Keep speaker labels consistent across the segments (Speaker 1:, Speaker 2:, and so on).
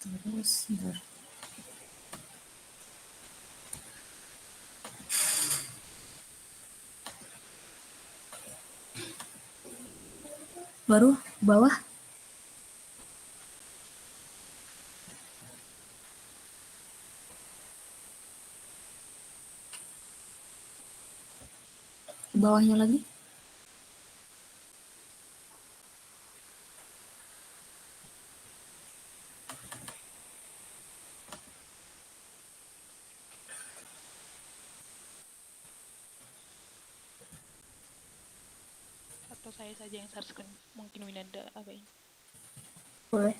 Speaker 1: Terus bentar. Baru bawah bawahnya lagi.
Speaker 2: Atau saya saja yang searchkan, mungkin Winanda apa ini.
Speaker 1: Boleh.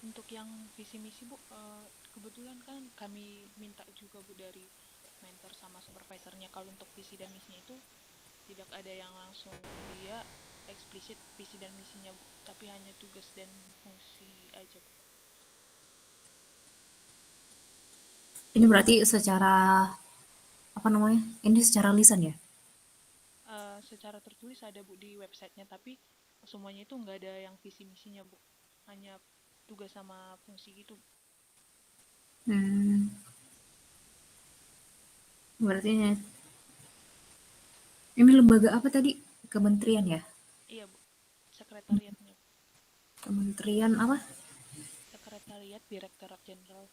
Speaker 2: Untuk yang visi misi Bu, kebetulan kan kami minta juga Bu dari mentor sama supervisornya, kalau untuk visi dan misinya itu tidak ada yang langsung dia eksplisit visi dan misinya Bu, tapi hanya tugas dan fungsi aja Bu.
Speaker 1: Ini berarti secara apa namanya? Ini secara lisan ya?
Speaker 2: Secara tertulis ada Bu di websitenya, tapi semuanya itu nggak ada yang visi misinya Bu, hanya tugas sama fungsi gitu.
Speaker 1: Hmm, berarti ini lembaga apa tadi? Kementerian ya?
Speaker 2: Iya Bu, sekretariatnya Bu.
Speaker 1: Kementerian apa?
Speaker 2: Sekretariat Direktorat Jenderal.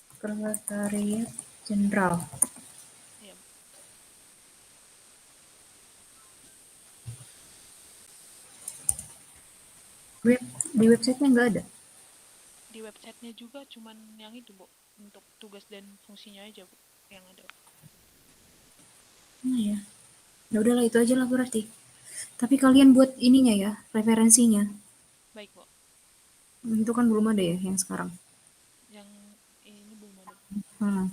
Speaker 1: Sekretariat Jenderal.
Speaker 2: Iya Bu.
Speaker 1: Web di websitenya nggak ada.
Speaker 2: Di websitenya juga cuman yang itu Bu, untuk tugas dan fungsinya aja Bu yang ada.
Speaker 1: Nah ya, ya udahlah itu aja lah berarti. Tapi kalian buat ininya ya, referensinya.
Speaker 2: Baik Bu,
Speaker 1: Itu kan belum ada ya yang sekarang.
Speaker 2: yang ini belum ada Bu.
Speaker 1: Hmm.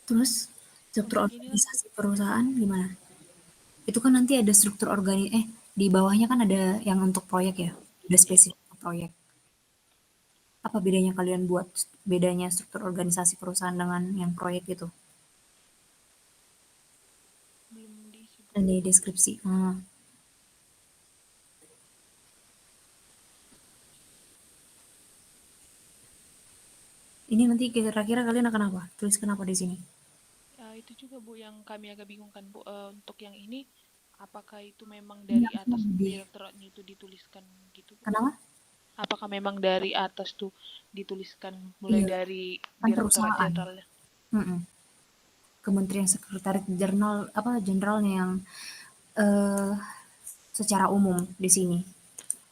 Speaker 1: Terus struktur
Speaker 2: Untuk inilah Bu,
Speaker 1: organisasi perusahaan gimana? Itu kan nanti ada struktur di bawahnya kan ada yang untuk proyek ya. Ada
Speaker 2: iya Bu,
Speaker 1: spesifik proyek. Apa bedanya kalian buat bedanya struktur organisasi perusahaan dengan yang proyek itu?
Speaker 2: belum diisi Bu.
Speaker 1: Dan di deskripsi. Hmm. Ini nanti kira-kira kalian akan apa? Tuliskan apa di sini?
Speaker 2: Itu juga Bu yang kami agak bingung kan Bu. Untuk yang ini, apakah itu memang
Speaker 1: Ini
Speaker 2: dari
Speaker 1: aku
Speaker 2: atas
Speaker 1: lebih.
Speaker 2: direktoratnya itu dituliskan gitu Bu?
Speaker 1: Kenapa?
Speaker 2: Apakah memang dari atas tuh dituliskan mulai
Speaker 1: Iya,
Speaker 2: dari
Speaker 1: kan
Speaker 2: direktorat
Speaker 1: perusahaan.
Speaker 2: jenderalnya?
Speaker 1: Mm-mm. Kementerian Sekretariat Jurnal apa jenderalnya yang eh, secara umum di sini.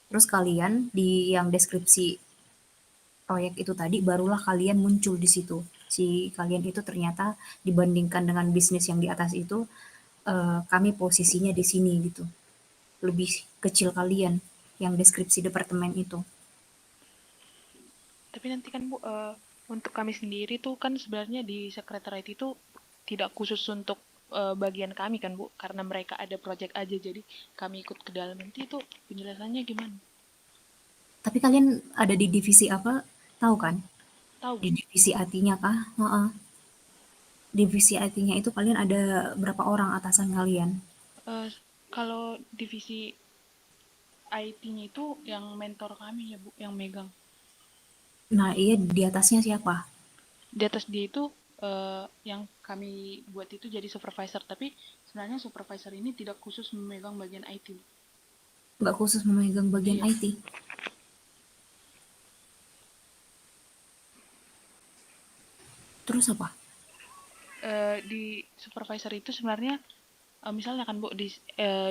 Speaker 1: Terus kalian di yang deskripsi proyek itu tadi barulah kalian muncul di situ. Si kalian itu ternyata dibandingkan dengan bisnis yang di atas itu kami posisinya di sini gitu. Lebih kecil kalian yang deskripsi departemen itu.
Speaker 2: Tapi nanti kan Bu, untuk kami sendiri tuh kan sebenarnya di sekretariat itu tidak khusus untuk bagian kami kan Bu, karena mereka ada project aja, jadi kami ikut ke dalam. Nanti itu penjelasannya gimana?
Speaker 1: Tapi kalian ada di divisi apa? Tahu kan?
Speaker 2: Tahu
Speaker 1: Di
Speaker 2: Bu.
Speaker 1: divisi IT-nya kah? Heeh. Divisi IT-nya itu kalian ada berapa orang atasan kalian?
Speaker 2: Eh, Kalau divisi IT-nya itu yang mentor kami ya Bu, yang megang.
Speaker 1: Nah, iya di atasnya siapa?
Speaker 2: Di atas dia itu yang kami buat itu jadi supervisor, tapi sebenarnya supervisor ini tidak khusus memegang bagian IT.
Speaker 1: Nggak khusus memegang bagian
Speaker 2: Iya,
Speaker 1: IT. Terus apa?
Speaker 2: Di supervisor itu sebenarnya misalnya kan Bu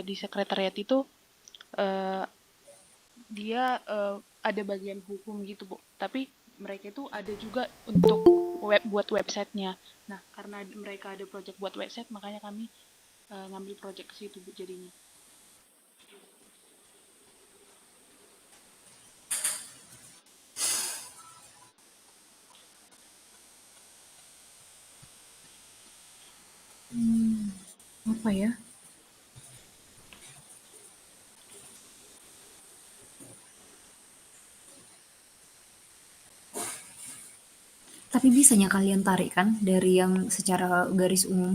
Speaker 2: di sekretariat itu eh, dia ada bagian hukum gitu Bu. Tapi mereka itu ada juga untuk buat websitenya. Nah karena mereka ada project buat website makanya kami ngambil project ke situ Bu jadinya.
Speaker 1: Apa ya? Tapi bisanya kalian tarik kan dari yang secara garis umum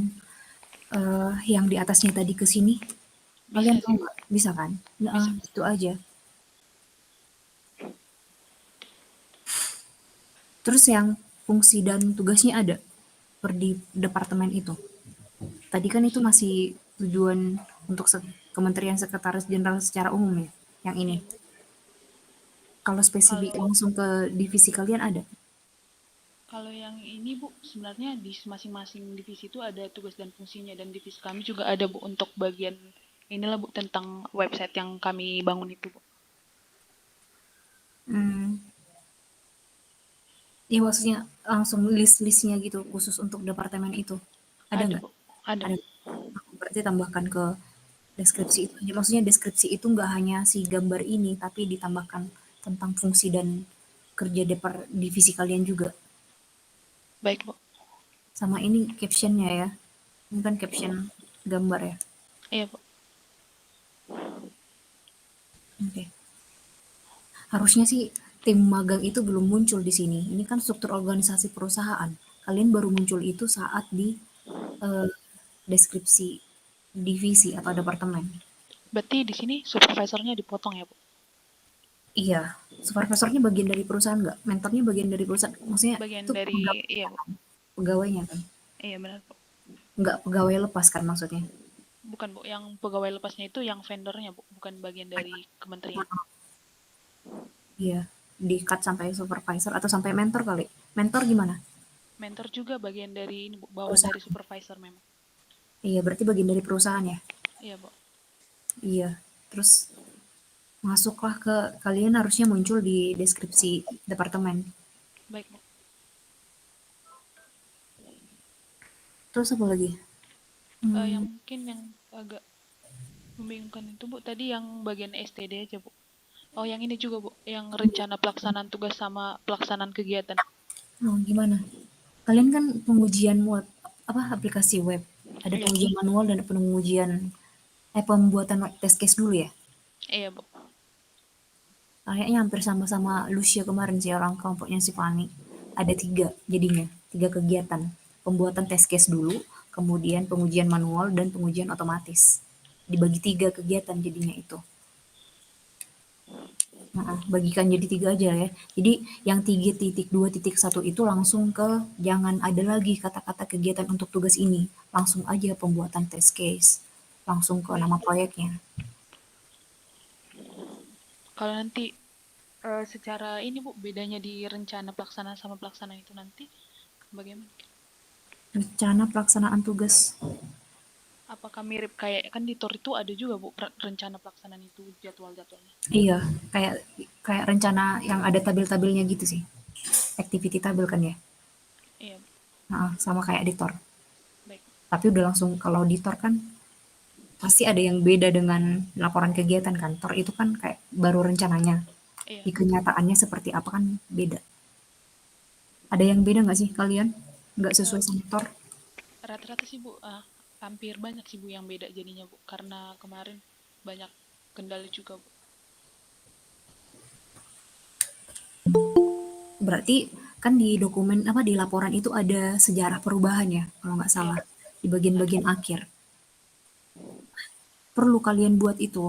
Speaker 1: yang di atasnya tadi ke sini? Kalian
Speaker 2: Bisa
Speaker 1: tahu
Speaker 2: sih Bu,
Speaker 1: nggak? Bisa kan? Nah,
Speaker 2: bisa.
Speaker 1: itu aja. Terus yang fungsi dan tugasnya ada per di departemen itu. Tadi kan itu
Speaker 2: Fungsi,
Speaker 1: masih tujuan untuk Kementerian Sekretaris Jenderal secara umum ya, yang ini.
Speaker 2: iya Bu.
Speaker 1: Kalau spesifik
Speaker 2: Kalau
Speaker 1: langsung ke divisi kalian ada?
Speaker 2: Kalau yang ini Bu, sebenarnya di masing-masing divisi itu ada tugas dan fungsinya dan divisi kami juga ada Bu untuk bagian inilah Bu tentang website yang kami bangun itu Bu.
Speaker 1: Hmm, ya maksudnya langsung list-listnya gitu khusus untuk departemen itu. Ada
Speaker 2: Ada
Speaker 1: nggak?
Speaker 2: Bu, ada
Speaker 1: Ada.
Speaker 2: Bu.
Speaker 1: Berarti tambahkan ke deskripsi itu aja. Maksudnya deskripsi itu nggak hanya si gambar ini, tapi ditambahkan tentang fungsi dan kerja divisi kalian juga.
Speaker 2: Baik Bu.
Speaker 1: Sama ini captionnya ya. Ini kan caption gambar ya.
Speaker 2: Iya Bu.
Speaker 1: Oke. Harusnya sih tim magang itu belum muncul di sini. Ini kan struktur organisasi perusahaan. Kalian baru muncul itu saat di eh, deskripsi divisi atau departemen.
Speaker 2: Berarti di sini supervisornya dipotong ya Bu.
Speaker 1: Iya, supervisornya bagian dari perusahaan nggak? Mentornya bagian dari perusahaan. Maksudnya
Speaker 2: Bagian
Speaker 1: itu
Speaker 2: dari iya Bu.
Speaker 1: pegawainya kan?
Speaker 2: Iya benar Bu.
Speaker 1: Nggak pegawai lepas kan maksudnya?
Speaker 2: Bukan Bu, yang pegawai lepasnya itu yang vendornya Bu, bukan bagian dari kementerian.
Speaker 1: Iya, di-cut sampai supervisor atau sampai mentor kali. Mentor gimana?
Speaker 2: Mentor juga bagian dari ini Bu, bawahan dari
Speaker 1: Perusahaan.
Speaker 2: supervisor memang.
Speaker 1: Iya, berarti bagian dari perusahaan ya?
Speaker 2: Iya Bu.
Speaker 1: Iya. Terus masuklah ke kalian harusnya muncul di deskripsi departemen.
Speaker 2: Baik Bu.
Speaker 1: Terus apa lagi?
Speaker 2: Yang
Speaker 1: Hmm,
Speaker 2: mungkin yang agak membingungkan itu Bu, tadi yang bagian STD aja Bu. Oh, yang ini juga, Bu, yang rencana pelaksanaan tugas sama pelaksanaan kegiatan.
Speaker 1: gimana? Kalian kan pengujian web apa aplikasi web. Ada
Speaker 2: Iya,
Speaker 1: pengujian manual dan pengujian pembuatan test case dulu ya.
Speaker 2: iya, Bu.
Speaker 1: Kayaknya hampir sama-sama Lucia kemarin sih orang kelompoknya si Fani. Ada tiga jadinya, tiga kegiatan. Pembuatan test case dulu, kemudian pengujian manual dan pengujian otomatis. Dibagi tiga kegiatan jadinya itu. Nah, bagikan jadi tiga aja ya. Jadi yang 3.2.1 itu langsung ke jangan ada lagi kata-kata kegiatan untuk tugas ini. Langsung aja pembuatan test case. Langsung ke
Speaker 2: Baik.
Speaker 1: nama proyeknya.
Speaker 2: Kalau nanti secara ini, Bu, bedanya di rencana pelaksanaan sama pelaksanaan itu nanti bagaimana?
Speaker 1: Rencana pelaksanaan tugas.
Speaker 2: Apakah mirip kayak kan di TOR itu ada juga, Bu, rencana pelaksanaan itu jadwal-jadwalnya.
Speaker 1: Iya, kayak kayak rencana yang ada tabel-tabelnya gitu sih. Activity tabel kan ya.
Speaker 2: Iya, Bu.
Speaker 1: Nah, sama kayak editor.
Speaker 2: Baik.
Speaker 1: Tapi udah langsung kalau editor kan pasti ada yang beda dengan laporan kegiatan kantor itu kan kayak baru rencananya.
Speaker 2: Iya.
Speaker 1: Di kenyataannya seperti apa kan beda. Ada yang beda nggak sih kalian? Nggak
Speaker 2: Eh,
Speaker 1: sesuai kantor?
Speaker 2: Rata-rata sih, Bu, hampir banyak sih, Bu, yang beda jadinya, Bu, karena kemarin banyak kendala juga, Bu.
Speaker 1: Berarti kan di dokumen apa di laporan itu ada sejarah perubahan ya kalau nggak
Speaker 2: Iya,
Speaker 1: salah
Speaker 2: Bu.
Speaker 1: di
Speaker 2: Ada.
Speaker 1: bagian-bagian akhir. Perlu kalian buat itu.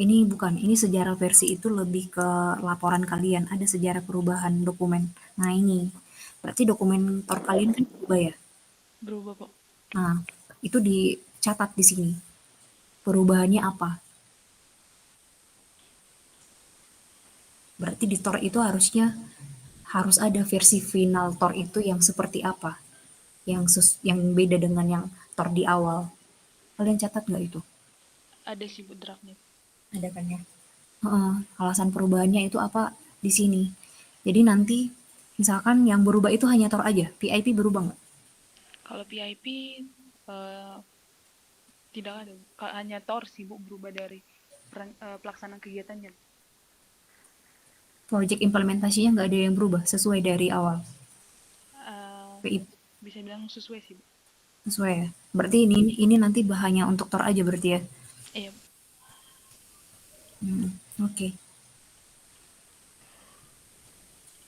Speaker 1: Ini bukan, ini sejarah versi itu lebih ke laporan kalian, ada sejarah perubahan dokumen. Nah ini, berarti dokumen tor kalian kan berubah ya?
Speaker 2: Berubah, Bu.
Speaker 1: Nah, itu dicatat di sini. Perubahannya apa? Berarti di tor itu harusnya harus ada versi final tor itu yang seperti apa? yang beda dengan yang Tor di awal. Kalian catat nggak itu?
Speaker 2: Ada sih Bu draftnya.
Speaker 1: Ada kan ya? Heeh, alasan perubahannya itu apa di sini. Jadi nanti misalkan yang berubah itu hanya Tor aja, VIP berubah nggak?
Speaker 2: Kalau PIP eh, tidak ada, hanya Tor sih Bu berubah dari pelaksanaan kegiatannya.
Speaker 1: Project implementasinya nggak ada yang berubah sesuai dari awal.
Speaker 2: Eh,
Speaker 1: VIP
Speaker 2: bisa bilang sesuai sih Bu.
Speaker 1: sesuai ya. Berarti ini nanti hanya untuk Tor aja berarti ya.
Speaker 2: Iya,
Speaker 1: Oke.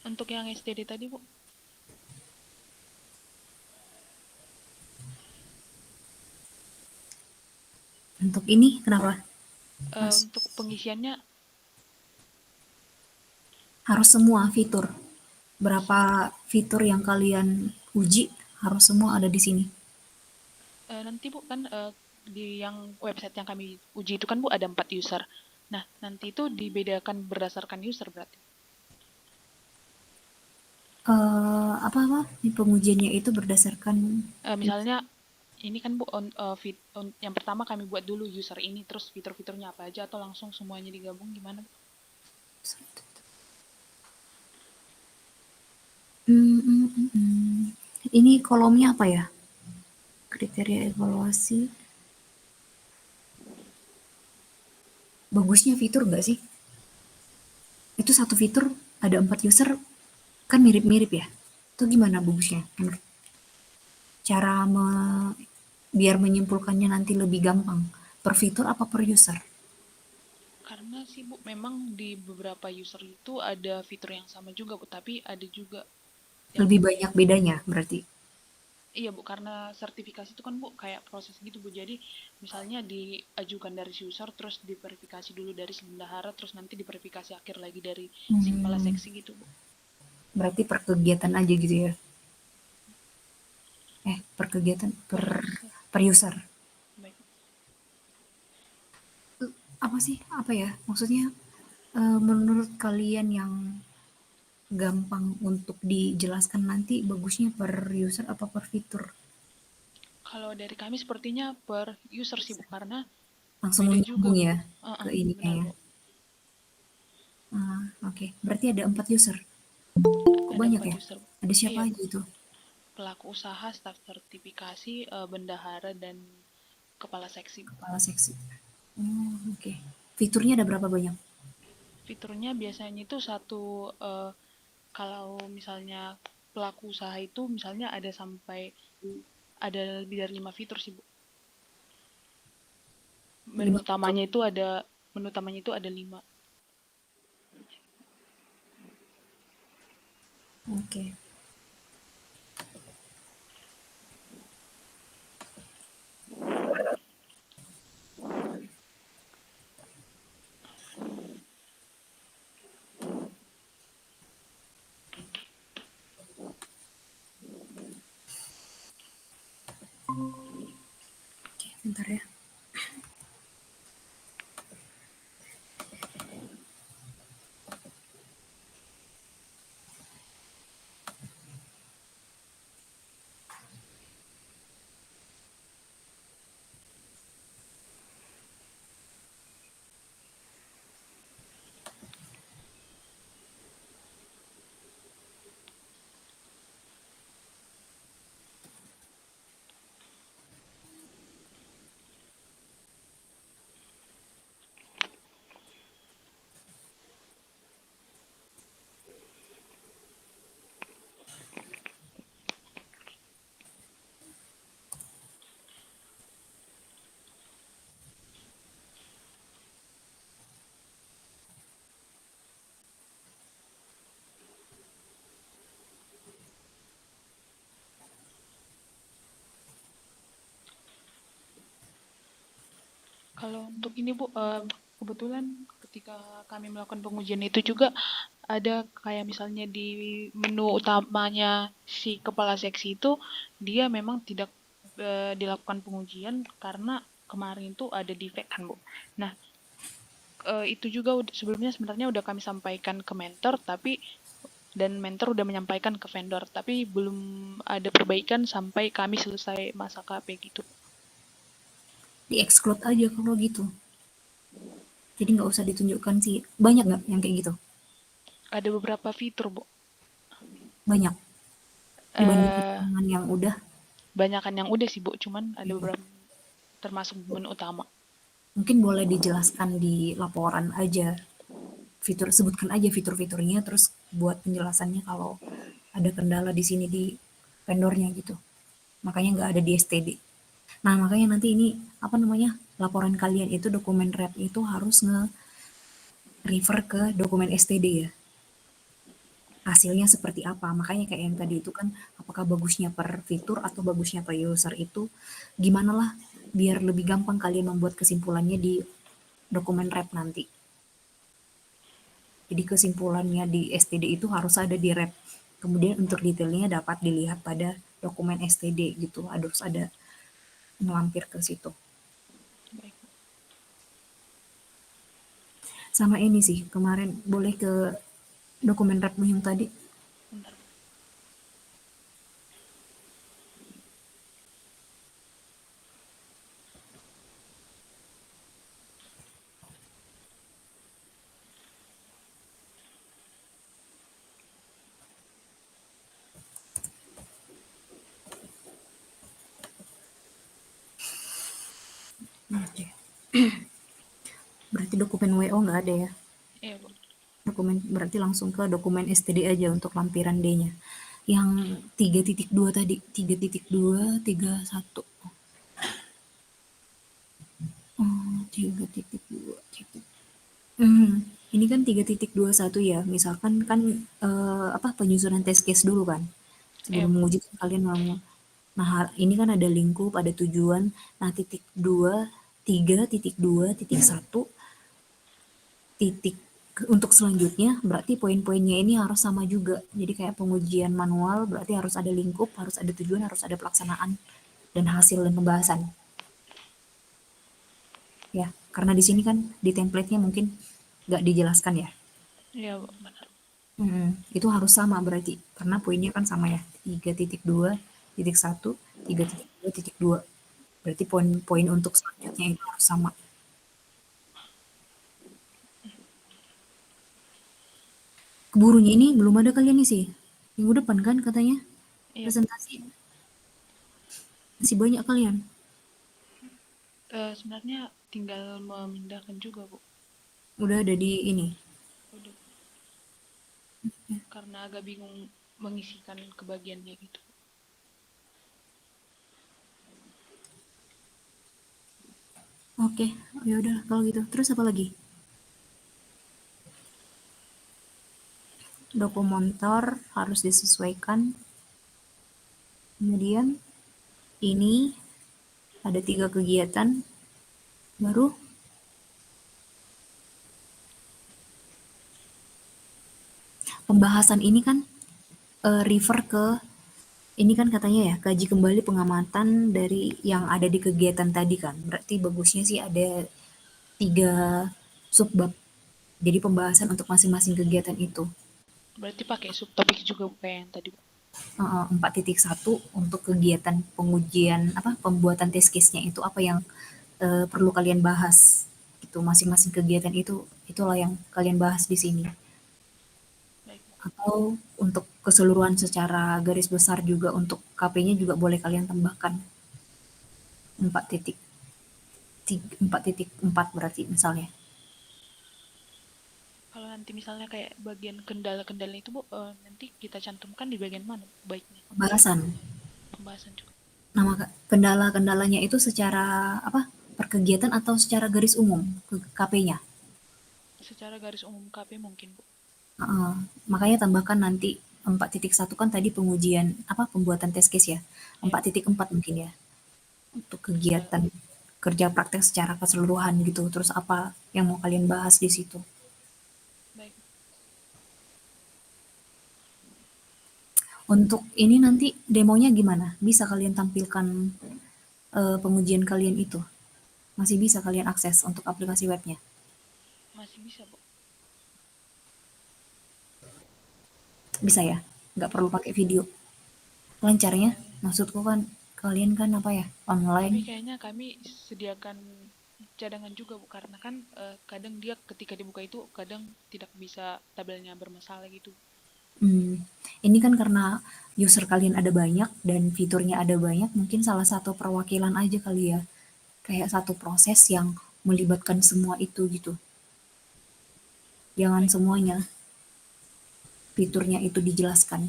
Speaker 2: untuk yang STD tadi Bu,
Speaker 1: Untuk ini kenapa? Mas,
Speaker 2: untuk pengisiannya
Speaker 1: harus semua fitur. Berapa
Speaker 2: semua.
Speaker 1: fitur yang kalian uji harus semua ada di sini.
Speaker 2: Nanti Bu kan di yang website yang kami uji itu kan Bu ada 4 user. Nah, nanti itu dibedakan berdasarkan user berarti.
Speaker 1: Apa-apa pengujiannya itu berdasarkan
Speaker 2: Misalnya ini kan Bu yang pertama kami buat dulu user ini terus fitur-fiturnya apa aja atau langsung semuanya digabung gimana Bu?
Speaker 1: Ini kolomnya apa ya? Kriteria evaluasi. Bagusnya fitur nggak sih? Itu satu fitur ada 4 user kan mirip-mirip ya? Itu gimana bagusnya? Cara biar menyimpulkannya nanti lebih gampang. Per fitur apa per user?
Speaker 2: Karena sih Bu memang di beberapa user itu ada fitur yang sama juga Bu, tapi ada juga yang
Speaker 1: Lebih banyak bedanya berarti.
Speaker 2: iya Bu, karena sertifikasi itu kan Bu kayak proses gitu Bu. Jadi misalnya diajukan dari si user, terus diverifikasi dulu dari si bendahara, terus nanti diverifikasi akhir lagi dari si kepala
Speaker 1: Hmm,
Speaker 2: seksi gitu Bu.
Speaker 1: berarti per kegiatan aja gitu ya? Per kegiatan
Speaker 2: Per user.
Speaker 1: per user.
Speaker 2: Baik.
Speaker 1: Apa sih? Apa ya? Maksudnya menurut kalian yang gampang untuk dijelaskan nanti bagusnya per user apa per fitur?
Speaker 2: Kalau dari kami sepertinya per user sih Bu, karena
Speaker 1: Langsung
Speaker 2: beda juga
Speaker 1: menyambung
Speaker 2: Bu.
Speaker 1: ya ke ininya
Speaker 2: Benar
Speaker 1: ya.
Speaker 2: Bu.
Speaker 1: Oke. Berarti ada 4 user. Kok
Speaker 2: Ada
Speaker 1: banyak
Speaker 2: 4
Speaker 1: ya?
Speaker 2: user Bu.
Speaker 1: Ada siapa
Speaker 2: Iya Bu.
Speaker 1: aja itu?
Speaker 2: Pelaku usaha, staf sertifikasi, bendahara, dan kepala seksi Bu.
Speaker 1: Kepala seksi. Oke. Fiturnya ada berapa banyak?
Speaker 2: Fiturnya biasanya itu satu, kalau misalnya pelaku usaha itu misalnya ada lebih dari 5 fitur sih Bu. Menu
Speaker 1: 5 fitur.
Speaker 2: utamanya itu ada menu utamanya itu ada 5.
Speaker 1: Oke. Bentar ya.
Speaker 2: Kalau untuk ini Bu, kebetulan ketika kami melakukan pengujian itu juga ada kayak misalnya di menu utamanya si kepala seksi itu dia memang tidak dilakukan pengujian karena kemarin itu ada defect kan Bu. Nah, itu juga sebelumnya sebenarnya udah kami sampaikan ke mentor tapi dan mentor udah menyampaikan ke vendor, tapi belum ada perbaikan sampai kami selesai masa KP gitu.
Speaker 1: Di-exclude aja kalau gitu. Jadi nggak usah ditunjukkan sih. Banyak nggak yang kayak gitu?
Speaker 2: Ada beberapa fitur, Bu.
Speaker 1: Banyak. Dibandingkan
Speaker 2: Eh,
Speaker 1: dengan yang udah.
Speaker 2: Banyakan yang udah sih, Bu, cuman ada beberapa termasuk menu utama.
Speaker 1: Mungkin boleh dijelaskan di laporan aja. Fitur, sebutkan aja fitur-fiturnya, terus buat penjelasannya kalau ada kendala di sini di vendornya gitu. Makanya nggak ada di STD. Nah, makanya nanti ini apa namanya? Laporan kalian itu dokumen rep itu harus nge-refer ke dokumen STD ya. Hasilnya seperti apa. Makanya kayak yang tadi itu kan apakah bagusnya per fitur atau bagusnya per user itu gimana lah biar lebih gampang kalian membuat kesimpulannya di dokumen rep nanti. Jadi kesimpulannya di STD itu harus ada di rep. Kemudian untuk detailnya dapat dilihat pada dokumen STD gitu. Harus ada melampir ke situ.
Speaker 2: Baik, Bu.
Speaker 1: Sama ini sih, kemarin boleh ke dokumen repmu yang tadi.
Speaker 2: Bentar, Bu.
Speaker 1: Oke. Berarti dokumen WO nggak ada ya?
Speaker 2: Iya, Bu.
Speaker 1: Dokumen berarti langsung ke dokumen STD aja untuk lampiran D-nya. Yang 3.2 tadi, 3.2, 3.1. 3.2. Ini kan 3.21 ya. Misalkan kan apa penyusunan test case dulu kan.
Speaker 2: Iya,
Speaker 1: Sebelum
Speaker 2: Bu.
Speaker 1: menguji kan kalian mau. Nah, ini kan ada lingkup, ada tujuan. Nah, titik 2, 3.2.1 titik untuk selanjutnya berarti poin-poinnya ini harus sama juga. Jadi kayak pengujian manual berarti harus ada lingkup, harus ada tujuan, harus ada pelaksanaan dan hasil dan pembahasan. Ya, karena di sini kan di template-nya mungkin nggak dijelaskan ya.
Speaker 2: Iya, Bu. Benar.
Speaker 1: Itu harus sama berarti karena poinnya kan sama ya. 3.2.1, 3.2.2. Berarti poin-poin untuk selanjutnya itu harus sama. Keburunya ini belum ada kalian nih sih. Minggu depan kan katanya
Speaker 2: Iya, Bu.
Speaker 1: presentasi. Masih banyak kalian.
Speaker 2: Sebenarnya tinggal memindahkan juga, Bu.
Speaker 1: Udah ada di ini.
Speaker 2: Udah, karena agak bingung mengisikan kebagiannya gitu.
Speaker 1: Oke, ya udah kalau gitu. Terus apa lagi? Dokumentor harus disesuaikan. Kemudian ini ada 3 kegiatan. Baru pembahasan ini kan refer ke ini kan katanya ya kaji kembali pengamatan dari yang ada di kegiatan tadi kan. Berarti bagusnya sih ada 3 subbab. Jadi pembahasan untuk masing-masing kegiatan itu.
Speaker 2: Berarti pakai subtopik juga, Bu, kayak yang tadi, Bu.
Speaker 1: 4.1 untuk kegiatan pengujian apa pembuatan test case-nya itu apa yang perlu kalian bahas itu masing-masing kegiatan itu itulah yang kalian bahas di sini
Speaker 2: Baik, Bu.
Speaker 1: atau untuk keseluruhan secara garis besar juga untuk KP-nya juga boleh kalian tambahkan 4.4 berarti misalnya
Speaker 2: Kalau nanti misalnya kayak bagian kendala-kendala itu, Bu, nanti kita cantumkan di bagian mana, Bu, baiknya?
Speaker 1: pembahasan.
Speaker 2: Pembahasan juga.
Speaker 1: Nama kendala-kendalanya itu secara apa per kegiatan atau secara garis umum ke KP-nya.
Speaker 2: Secara garis umum KP mungkin, Bu.
Speaker 1: Heeh, makanya tambahkan nanti 4.1 kan tadi pengujian apa pembuatan test case ya.
Speaker 2: Ya,
Speaker 1: 4.4 mungkin ya untuk
Speaker 2: ya,
Speaker 1: kegiatan kerja praktek secara keseluruhan gitu. Terus apa yang mau kalian bahas di situ?
Speaker 2: baik.
Speaker 1: Untuk ini nanti demonya gimana? Bisa kalian tampilkan pengujian kalian itu? Masih bisa kalian akses untuk aplikasi webnya?
Speaker 2: Masih bisa, Bu.
Speaker 1: Bisa ya? Nggak perlu pakai video. Lancarnya,
Speaker 2: Oh,
Speaker 1: maksudku kan kalian kan apa ya, online.
Speaker 2: tapi kayaknya kami sediakan cadangan juga Bu, karena kan kadang dia ketika dibuka itu kadang tidak bisa tabelnya bermasalah gitu.
Speaker 1: Hmm, ini kan karena user kalian ada banyak dan fiturnya ada banyak, mungkin salah satu perwakilan aja kali ya. Kayak satu proses yang melibatkan semua itu gitu. Jangan
Speaker 2: Baik.
Speaker 1: semuanya fiturnya itu dijelaskan.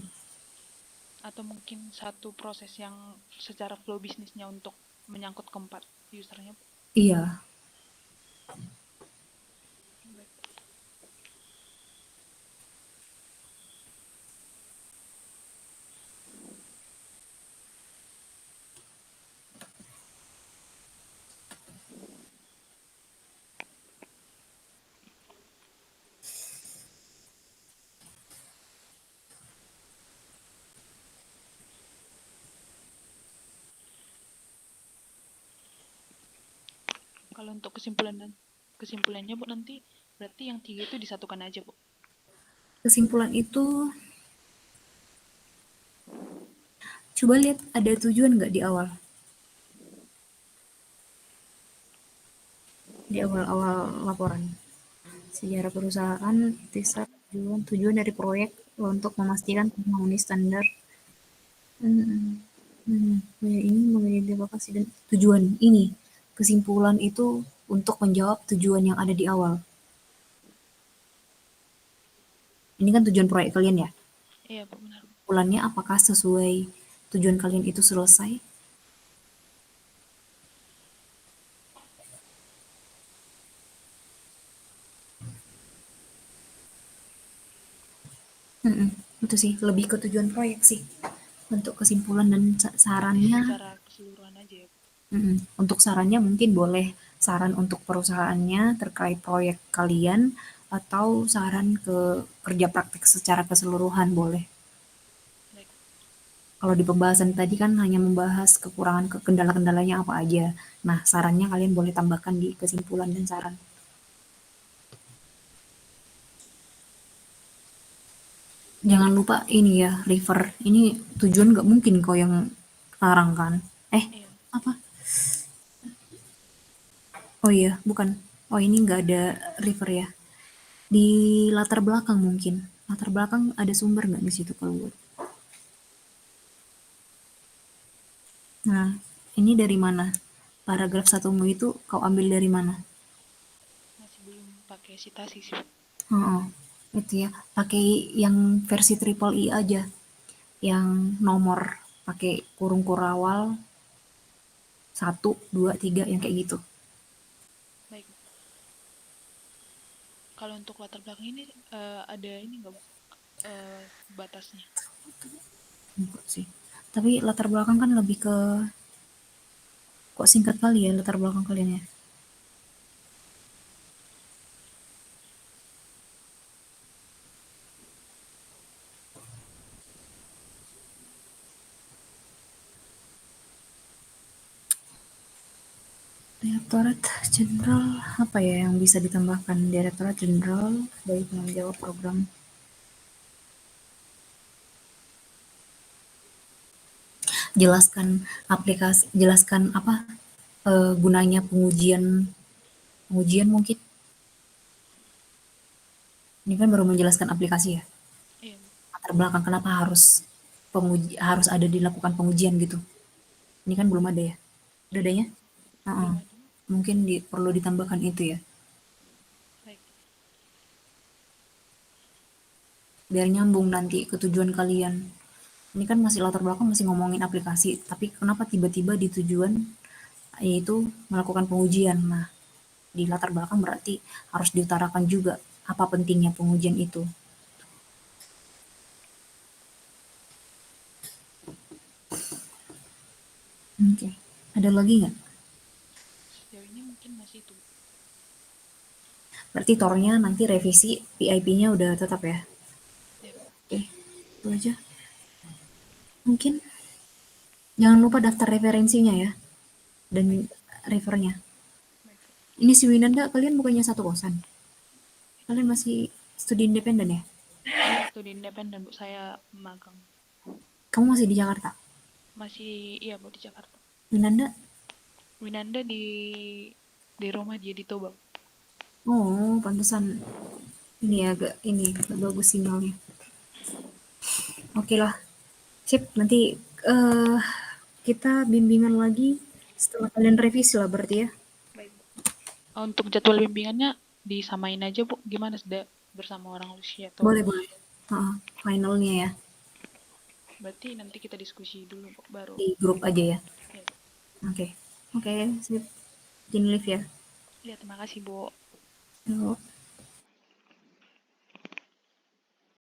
Speaker 2: Atau mungkin satu proses yang secara flow bisnisnya untuk menyangkut keempat usernya Bu.
Speaker 1: Iya,
Speaker 2: Baik. Kalau untuk kesimpulannya Bu, nanti berarti yang tiga itu disatukan aja Bu.
Speaker 1: kesimpulan itu coba lihat ada tujuan nggak di awal. Di awal-awal laporan. Sejarah perusahaan, ikhtisar, tujuan dari proyek untuk memastikan memenuhi standar. Hmm, proyek ini mengidentifikasi dan tujuan ini. Kesimpulan itu untuk menjawab tujuan yang ada di awal. Ini kan tujuan proyek kalian ya.
Speaker 2: Iya Bu, benar Bu.
Speaker 1: Kesimpulannya apakah sesuai tujuan kalian itu selesai? Mm-mm, itu sih lebih ke tujuan proyek sih. Untuk kesimpulan dan
Speaker 2: Berarti
Speaker 1: sarannya,
Speaker 2: secara keseluruhan aja ya Bu.
Speaker 1: untuk sarannya mungkin boleh saran untuk perusahaannya terkait proyek kalian atau saran ke kerja praktik secara keseluruhan boleh.
Speaker 2: Baik.
Speaker 1: Kalau di pembahasan tadi kan hanya membahas kekurangan ke kendala-kendalanya apa aja. Nah, sarannya kalian boleh tambahkan di kesimpulan dan saran. Jangan lupa ini ya, river. Ini tujuan nggak mungkin kau yang larang kan? Eh,
Speaker 2: Iya.
Speaker 1: apa? Oh iya, bukan. Oh ini nggak ada river ya. Di latar belakang mungkin. Latar belakang ada sumber nggak di situ kalau buat? Nah, ini dari mana? Paragraf satumu itu kau ambil dari mana?
Speaker 2: Masih belum pakai citasi sih Bu.
Speaker 1: Heeh, itu ya. Pakai yang versi triple I aja. Yang nomor pakai kurung kurawal satu, dua, tiga yang kayak gitu.
Speaker 2: Baik Bu. Kalau untuk latar belakang ini ada ini nggak Bu? Batasnya.
Speaker 1: Enggak sih. Tapi latar belakang kan lebih ke kok singkat kali ya latar belakang kalian ya. Direktorat Jenderal apa ya yang bisa ditambahkan? Direktorat Jenderal baik menjawab program. Jelaskan aplikasi, jelaskan apa gunanya pengujian, pengujian mungkin. Ini kan baru menjelaskan aplikasi ya.
Speaker 2: Iya Bu.
Speaker 1: Latar belakang kenapa harus harus ada dilakukan pengujian gitu. Ini kan belum ada ya. Udah
Speaker 2: Iya
Speaker 1: adanya?
Speaker 2: Bu.
Speaker 1: Heeh.
Speaker 2: Belum ada Bu.
Speaker 1: Mungkin perlu ditambahkan itu ya.
Speaker 2: Baik.
Speaker 1: Biar nyambung nanti ke tujuan kalian. Ini kan masih latar belakang masih ngomongin aplikasi, tapi kenapa tiba-tiba di tujuan yaitu melakukan pengujian. Nah, di latar belakang berarti harus diutarakan juga apa pentingnya pengujian itu. Oke. Ada lagi nggak?
Speaker 2: Sejauh ini mungkin masih itu Bu.
Speaker 1: Berarti tornya nanti revisi PIP-nya udah tetap ya.
Speaker 2: Iya Bu.
Speaker 1: Oke, itu aja. Mungkin jangan lupa daftar referensinya ya dan
Speaker 2: Baik.
Speaker 1: refernya.
Speaker 2: Baik Bu.
Speaker 1: Ini si Winanda kalian bukannya satu kosan? Kalian masih studi independen ya?
Speaker 2: Studi independen Bu, saya magang.
Speaker 1: Kamu masih di Jakarta?
Speaker 2: Masih iya Bu di Jakarta.
Speaker 1: Winanda?
Speaker 2: Winanda di rumah dia di Toba.
Speaker 1: Oh, pantesan ini agak ini agak bagus sinyalnya. Oke lah, sip. Nanti eh kita bimbingan lagi setelah kalian revisi lah berarti ya.
Speaker 2: Baik Bu. Untuk jadwal bimbingannya disamain aja Bu, gimana sudah bersama orang Lucia atau
Speaker 1: Boleh, boleh. Finalnya ya
Speaker 2: berarti nanti kita diskusi dulu Bu, baru
Speaker 1: di grup aja ya.
Speaker 2: ya Bu.
Speaker 1: Oke. Oke, sip. Izin live ya.
Speaker 2: Ya terima kasih Bu.
Speaker 1: Yuk.